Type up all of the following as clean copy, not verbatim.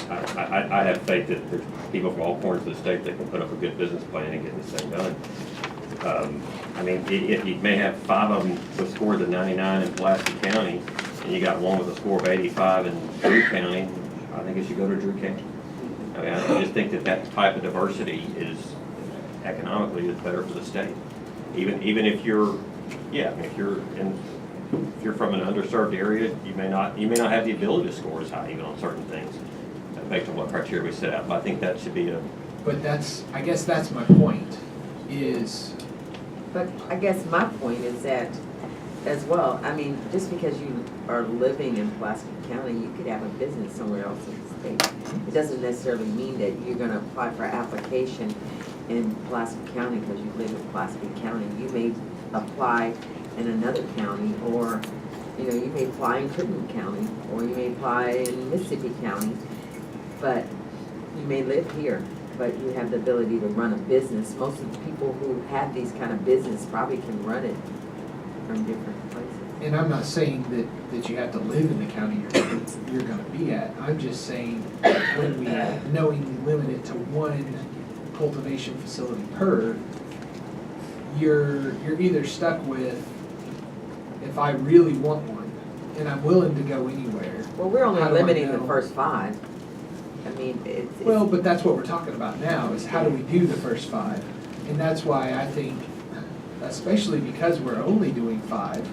I have faith that there's people from all corners of the state that can put up a good business plan and get this thing done. I mean, if you may have 5 of them with scores of 99 in Pulaski County, and you got one with a score of 85 in Drew County, I think it should go to Drew County. I mean, I just think that type of diversity is economically is better for the state. Even if you're, yeah, if you're from an underserved area, you may not have the ability to score as high even on certain things, based on what criteria we set out. But I think that should be a. But I guess that's my point. But I guess my point is that, as well, I mean, just because you are living in Pulaski County, you could have a business somewhere else in the state. It doesn't necessarily mean that you're gonna apply for application in Pulaski County because you live in Pulaski County. You may apply in another county, or, you know, you may apply in Crittenden County, or you may apply in Mississippi County, but you may live here, but you have the ability to run a business. Most of the people who have these kind of business probably can run it from different places. and I'm not saying that you have to live in the county you're gonna be at. I'm just saying when we knowingly limit it to one cultivation facility per, you're either stuck with, if I really want one and I'm willing to go anywhere. Well, we're only how do I limiting the know? first 5. I mean, it's. Well, but that's what we're talking about now, is how do we do the first 5? And that's why I think, especially because we're only doing 5,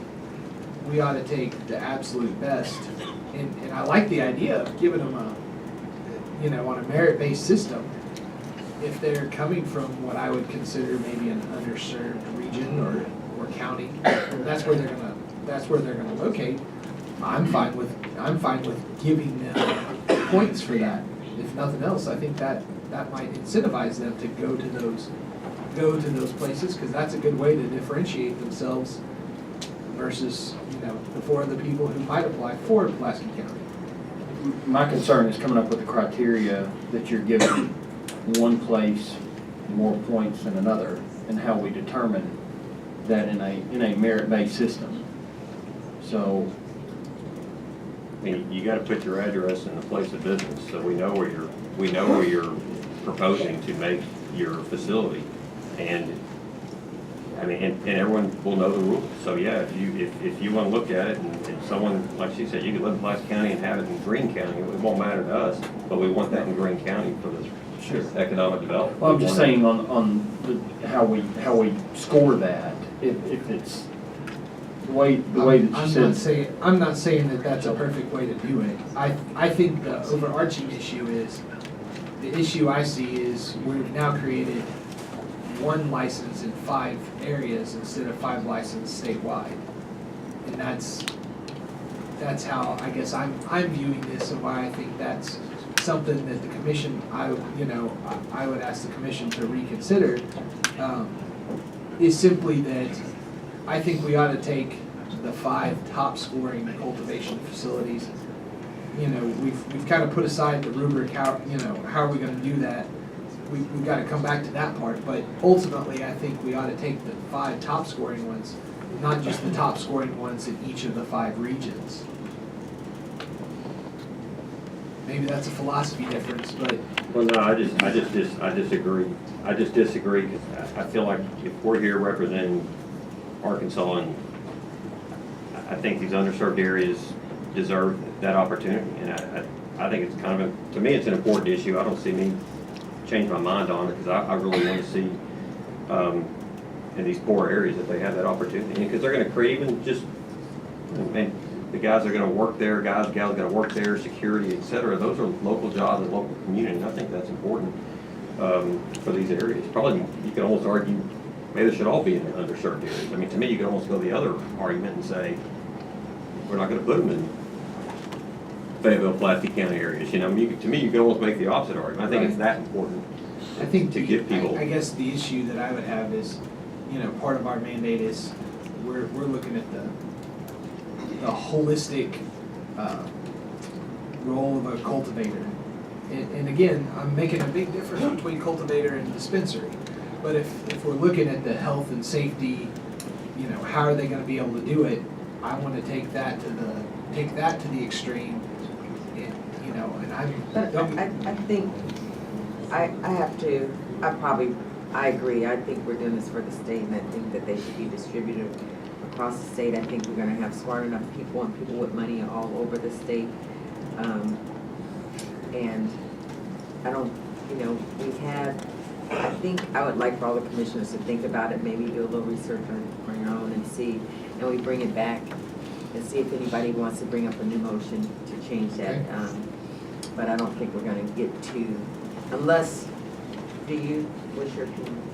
we ought to take the absolute best. And I like the idea of giving them a, you know, on a merit-based system, if they're coming from what I would consider maybe an underserved region or county, that's where they're gonna locate. I'm fine with giving them points for that. If nothing else, I think that might incentivize them to go to those places, because that's a good way to differentiate themselves versus, you know, the 4 other people who might apply for Pulaski County. My concern is coming up with the criteria that you're giving one place more points than another, and how we determine that in a merit-based system. So, I mean, you got to put your address in the place of business, so we know where you're proposing to make your facility, and I mean, and everyone will know the rules. So yeah, if you want to look at it, and someone, like she said, you could live in Pulaski County and have it in Greene County, it won't matter to us, but we want that in Greene County for this economic development. well, I'm just saying on how we score that, if it's the way that you said. I'm not saying that that's a perfect way to do it. I think the overarching issue is, the issue I see is we've now created 1 license in 5 areas instead of 5 licenses statewide. And that's how I guess I'm viewing this, and why I think that's something that the commission, I would ask the commission to reconsider, is simply that I think we ought to take the 5 top scoring cultivation facilities. You know, we've kind of put aside the rubric, how are we gonna do that? We've got to come back to that part, but ultimately I think we ought to take the 5 top scoring ones, not just the top scoring ones in each of the 5 regions. Maybe that's a philosophy difference, but. Well, no, I disagree. I just disagree, because I feel like if we're here representing Arkansas, and I think these underserved areas deserve that opportunity, and I think it's kind of to me, it's an important issue. I don't see me change my mind on it, because I really want to see in these poor areas that they have that opportunity, because they're going to create even just, man, the guys that are going to work there, gals going to work there, security, et cetera. Those are local jobs and local community, and I think that's important for these areas. Probably you could almost argue maybe they should all be in underserved areas. I mean, to me, you could almost go the other argument and say we're not going to put them in Fayetteville, Pulaski County areas. You know, to me, you could almost make the opposite argument. I think it's that important. I think to give people. I guess the issue that I would have is, you know, part of our mandate is we're looking at the holistic role of a cultivator. And again, I'm making a big difference between cultivator and dispensary. But if we're looking at the health and safety, you know, how are they going to be able to do it? I want to take that to the extreme. And, you know, and But I think, I agree, I think we're doing this for the state, and I think that they should be distributed across the state. I think we're gonna have smart enough people and people with money all over the state. And I don't, I think I would like for all the commissioners to think about it, maybe do a little research on your own and see, and we bring it back and see if anybody wants to bring up a new motion to change that. Okay. But I don't think we're gonna get to, unless, what's your opinion?